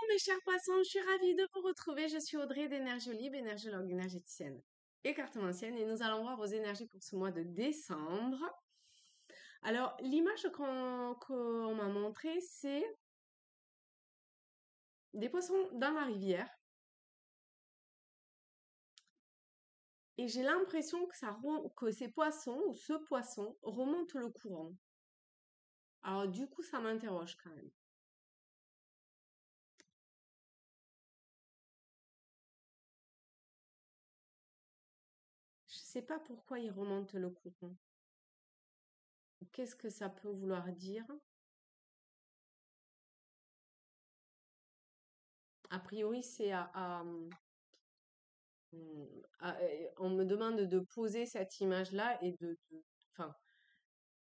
Mes chers poissons, je suis ravie de vous retrouver. Je suis Audrey d'Énergie Libre, énergologue énergéticienne et cartomancienne, et nous allons voir vos énergies pour ce mois de décembre. Alors, l'image qu'on m'a montrée, c'est des poissons dans la rivière. Et j'ai l'impression que ces poissons, ou ce poisson, remonte le courant. Alors, du coup, ça m'interroge quand même. Je ne sais pas pourquoi il remonte le courant. Qu'est-ce que ça peut vouloir dire? A priori, c'est on me demande de poser cette image-là et enfin,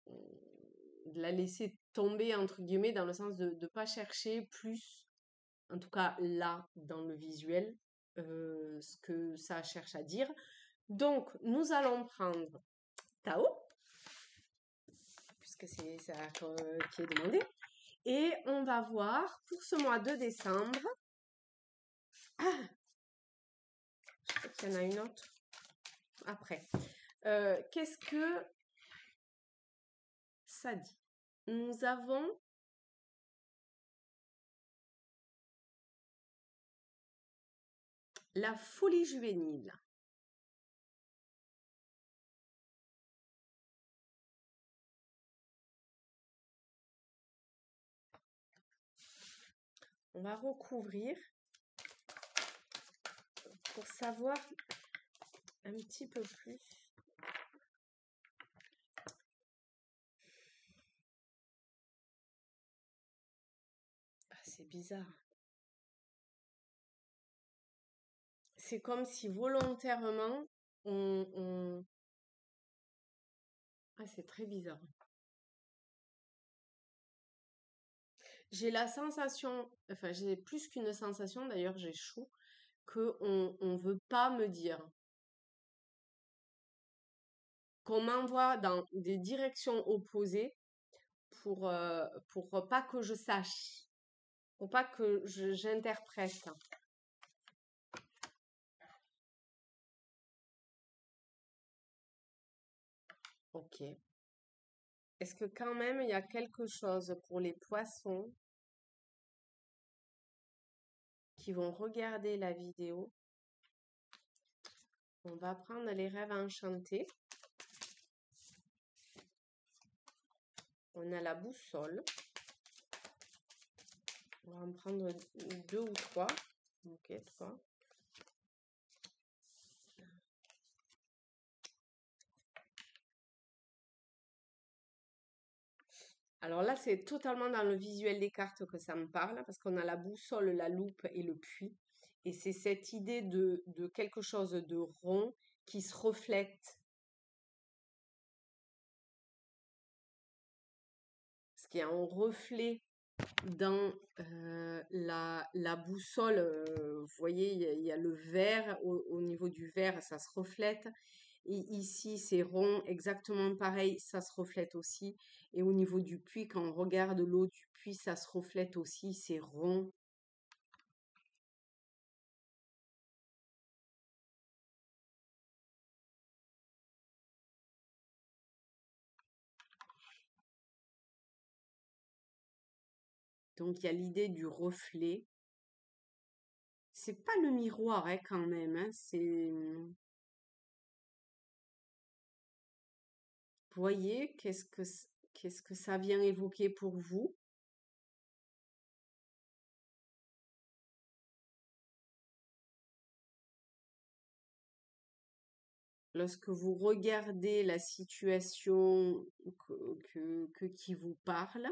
de la laisser tomber, entre guillemets, dans le sens de ne pas chercher plus, en tout cas là, dans le visuel, ce que ça cherche à dire. Donc, nous allons prendre Tao, puisque c'est ça qui est demandé, et on va voir pour ce mois de décembre. Ah, je crois qu'il y en a une autre après. Qu'est-ce que ça dit? Nous avons la folie juvénile. On va recouvrir pour savoir un petit peu plus. Ah, c'est bizarre. C'est comme si volontairement Ah, c'est très bizarre. J'ai la sensation, enfin j'ai plus qu'une sensation, d'ailleurs j'ai chaud, qu'on veut pas me dire. Qu'on m'envoie dans des directions opposées pour pas que je sache, pour pas que j'interprète. Ok. Est-ce que quand même il y a quelque chose pour les poissons qui vont regarder la vidéo? On va prendre les rêves enchantés. On a la boussole. On va en prendre 2 ou 3. Ok, 3. Alors là, c'est totalement dans le visuel des cartes que ça me parle, parce qu'on a la boussole, la loupe et le puits. Et c'est cette idée de quelque chose de rond qui se reflète. Ce qui est un reflet dans la boussole. Vous voyez, il y a le vert. Au niveau du vert, ça se reflète. Et ici, c'est rond, exactement pareil, ça se reflète aussi. Et au niveau du puits, quand on regarde l'eau du puits, ça se reflète aussi, c'est rond. Donc, il y a l'idée du reflet. C'est pas le miroir, hein, quand même. Hein, vous voyez, qu'est-ce que ça vient évoquer pour vous? Lorsque vous regardez la situation qui vous parle,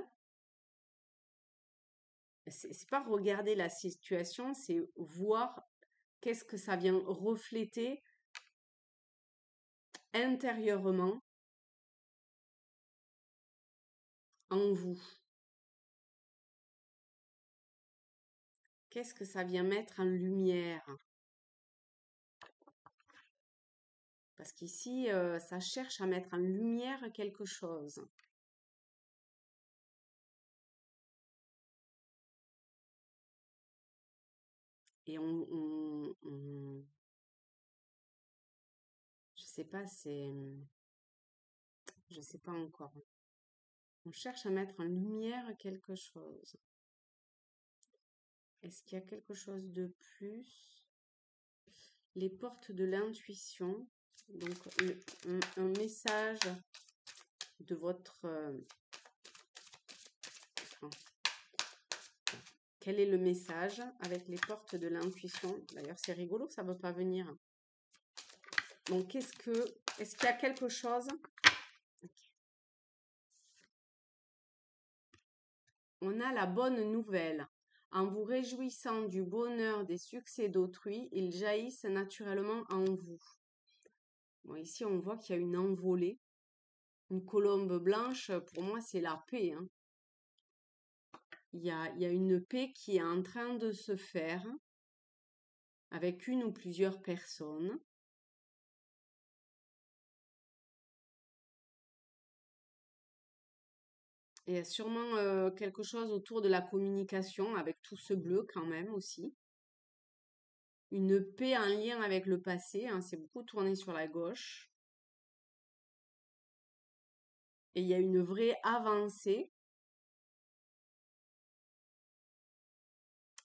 c'est pas regarder la situation, c'est voir qu'est-ce que ça vient refléter intérieurement en vous. Qu'est-ce que ça vient mettre en lumière? Parce qu'ici, ça cherche à mettre en lumière quelque chose. Et je sais pas, je sais pas encore. On cherche à mettre en lumière quelque chose. Est-ce qu'il y a quelque chose de plus? Les portes de l'intuition. Donc, un message de votre... quel est le message avec les portes de l'intuition? D'ailleurs, c'est rigolo, ça ne veut pas venir. Donc, est-ce qu'il y a quelque chose? On a la bonne nouvelle. En vous réjouissant du bonheur des succès d'autrui, ils jaillissent naturellement en vous. Bon, ici, on voit qu'il y a une envolée. Une colombe blanche, pour moi, c'est la paix, hein. Il y a une paix qui est en train de se faire avec une ou plusieurs personnes. Et il y a sûrement quelque chose autour de la communication avec tout ce bleu quand même aussi. Une paix en lien avec le passé, hein, c'est beaucoup tourné sur la gauche. Et il y a une vraie avancée.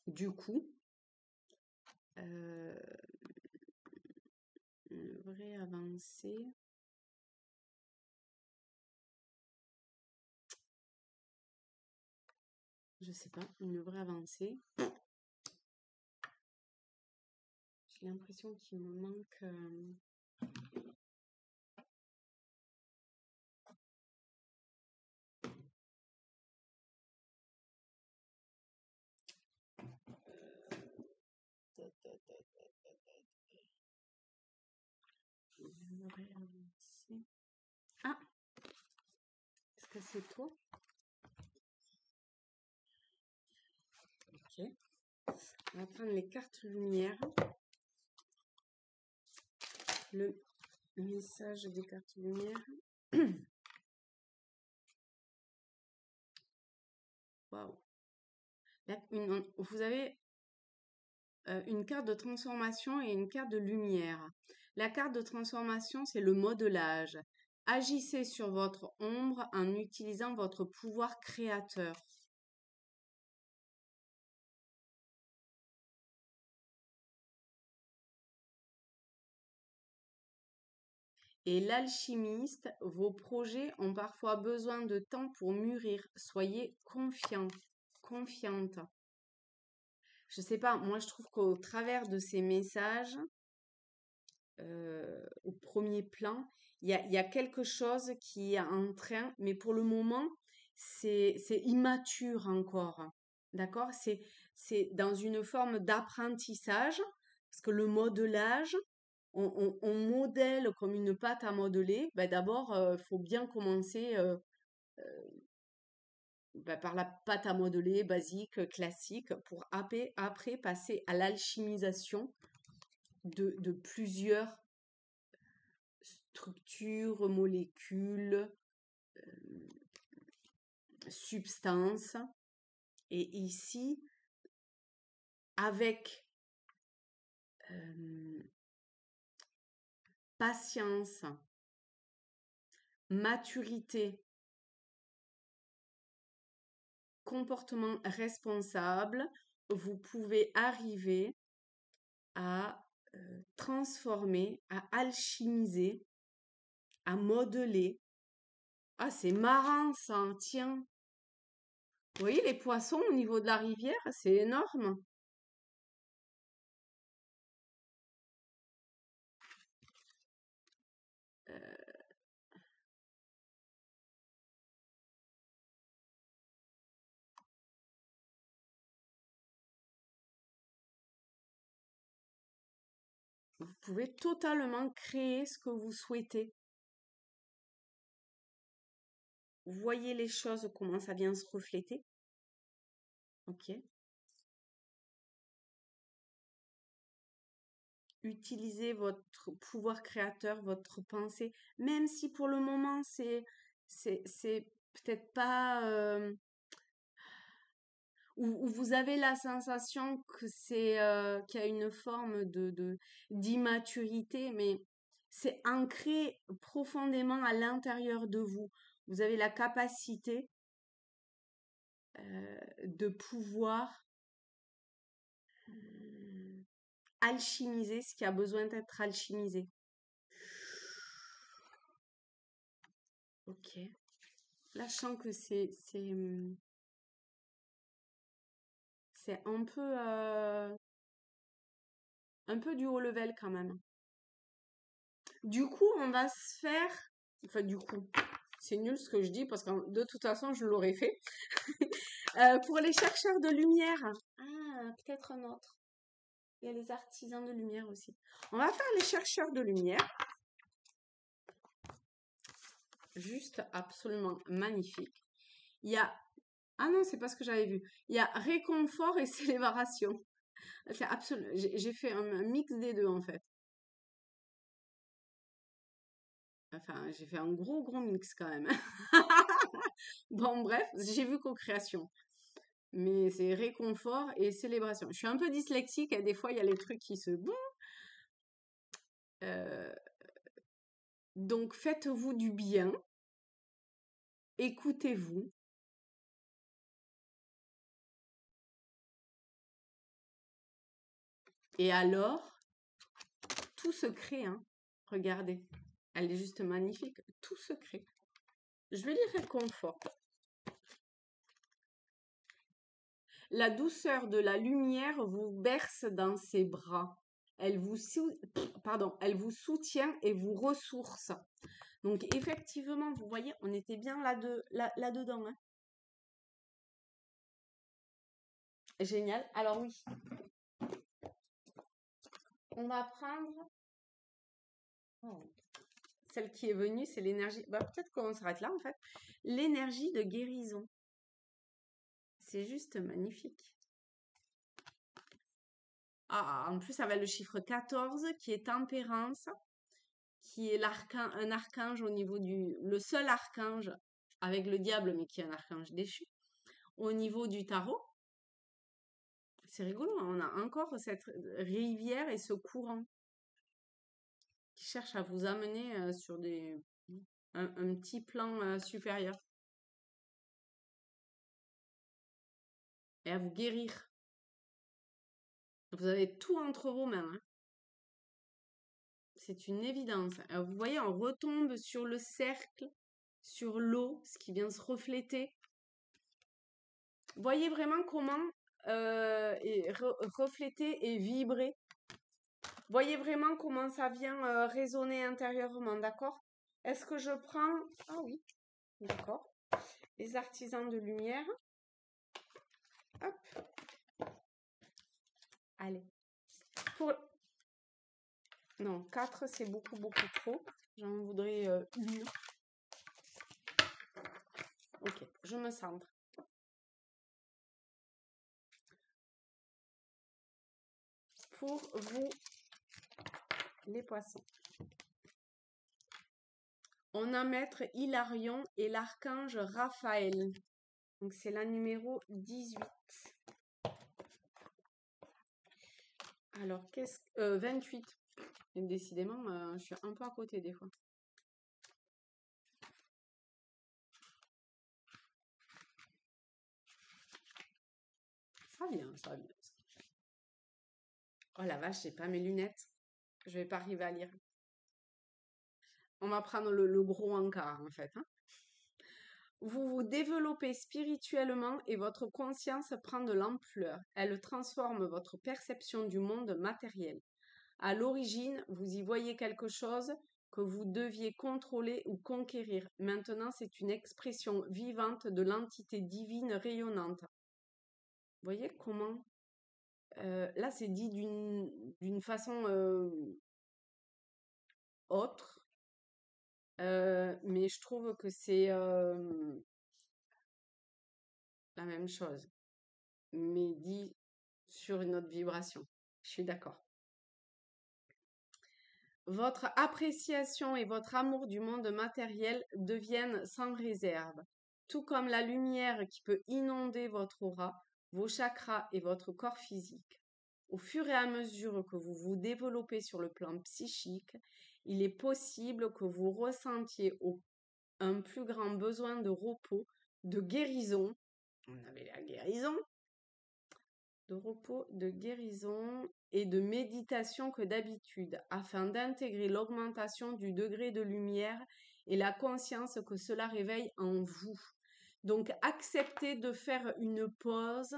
Du coup, une vraie avancée. Je sais pas, une vraie avancée. J'ai l'impression qu'il me manque... une vraie avancée. Ah! Est-ce que c'est toi? Ok. On va prendre les cartes lumière. Le message des cartes lumière. Waouh. Vous avez une carte de transformation et une carte de lumière. La carte de transformation, c'est le modelage. Agissez sur votre ombre en utilisant votre pouvoir créateur. Et l'alchimiste, vos projets ont parfois besoin de temps pour mûrir. Soyez confiant, confiante. Je sais pas, moi je trouve qu'au travers de ces messages, au premier plan, il y a quelque chose qui est en train, mais pour le moment, c'est immature encore. D'accord? C'est dans une forme d'apprentissage, parce que le modelage, on modèle comme une pâte à modeler. Ben d'abord, il faut bien commencer par la pâte à modeler basique, classique, pour après passer à l'alchimisation de plusieurs structures, molécules, substances. Et ici, avec patience, maturité, comportement responsable, vous pouvez arriver à transformer, à alchimiser, à modeler. Ah, c'est marrant ça, tiens. Vous voyez les poissons au niveau de la rivière, c'est énorme. Vous pouvez totalement créer ce que vous souhaitez. Vous voyez les choses, comment ça vient se refléter. Ok. Utilisez votre pouvoir créateur, votre pensée, même si pour le moment c'est peut-être pas où vous avez la sensation que qu'il y a une forme d'immaturité, mais c'est ancré profondément à l'intérieur de vous. Vous avez la capacité de pouvoir alchimiser ce qui a besoin d'être alchimisé. Ok. Là, je sens que c'est un peu du haut level quand même. Du coup, on va se faire, enfin du coup, c'est nul ce que je dis parce que de toute façon, je l'aurais fait. Pour les chercheurs de lumière, peut-être un autre. Il y a les artisans de lumière aussi. On va faire les chercheurs de lumière. Juste absolument magnifique. Il y a... Ah non, c'est pas ce que j'avais vu. Il y a réconfort et célébration. C'est absolument... J'ai fait un mix des deux en fait. Enfin, j'ai fait un gros mix quand même. Bon, bref, j'ai vu co-création. Mais c'est réconfort et célébration. Je suis un peu dyslexique et des fois, il y a les trucs qui se... Bon. Donc, faites-vous du bien. Écoutez-vous. Et alors, tout se crée, hein. Regardez. Elle est juste magnifique. Tout se crée. Je vais lire réconfort. La douceur de la lumière vous berce dans ses bras. Elle vous soutient et vous ressource. Donc effectivement, vous voyez, on était bien là-dedans. Hein. Génial. Alors oui, on va prendre... Oh. Celle qui est venue, c'est l'énergie... peut-être qu'on s'arrête là en fait. L'énergie de guérison. C'est juste magnifique. En plus, ça va le chiffre 14 qui est tempérance, qui est un archange au niveau le seul archange avec le diable, mais qui est un archange déchu, au niveau du tarot. C'est rigolo, hein, on a encore cette rivière et ce courant qui cherche à vous amener sur un petit plan supérieur et à vous guérir. Vous avez tout entre vos mains. Hein. C'est une évidence. Alors, vous voyez, on retombe sur le cercle, sur l'eau, ce qui vient se refléter. Voyez vraiment comment refléter et vibrer. Voyez vraiment comment ça vient résonner intérieurement, d'accord? Est-ce que je prends... Ah oui, d'accord. Les artisans de lumière. Hop. Allez. Non, 4, c'est beaucoup trop. J'en voudrais une. Ok, je me centre. Pour vous, les poissons. On a Maître Hilarion et l'archange Raphaël. Donc, c'est la numéro 18. Alors, 28. Et décidément, je suis un peu à côté des fois. Ça vient, ça vient. Oh la vache, j'ai pas mes lunettes. Je vais pas arriver à lire. On va prendre le gros encart, en fait. Hein. Vous vous développez spirituellement et votre conscience prend de l'ampleur. Elle transforme votre perception du monde matériel. À l'origine, vous y voyez quelque chose que vous deviez contrôler ou conquérir. Maintenant, c'est une expression vivante de l'entité divine rayonnante. Vous voyez comment là, c'est dit d'une façon autre, mais je trouve que c'est la même chose, mais dit sur une autre vibration. Je suis d'accord. Votre appréciation et votre amour du monde matériel deviennent sans réserve. Tout comme la lumière qui peut inonder votre aura, vos chakras et votre corps physique, au fur et à mesure que vous vous développez sur le plan psychique, il est possible que vous ressentiez un plus grand besoin de repos, de guérison. On avait la guérison, de repos, de guérison et de méditation que d'habitude, afin d'intégrer l'augmentation du degré de lumière et la conscience que cela réveille en vous. Donc, acceptez de faire une pause,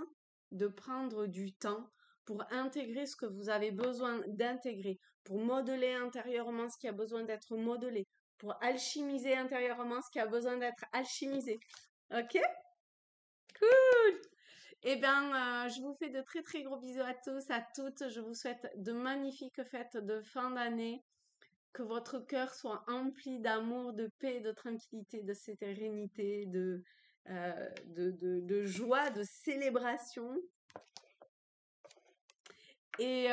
de prendre du temps pour intégrer ce que vous avez besoin d'intégrer, pour modeler intérieurement ce qui a besoin d'être modelé, pour alchimiser intérieurement ce qui a besoin d'être alchimisé. Ok? Cool! Eh bien, je vous fais de très très gros bisous à tous, à toutes. Je vous souhaite de magnifiques fêtes de fin d'année. Que votre cœur soit empli d'amour, de paix, de tranquillité, de sérénité, de joie, de célébration. Et,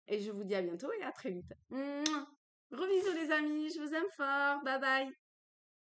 et je vous dis à bientôt et à très vite. Mouah. Gros bisous les amis, je vous aime fort. Bye bye.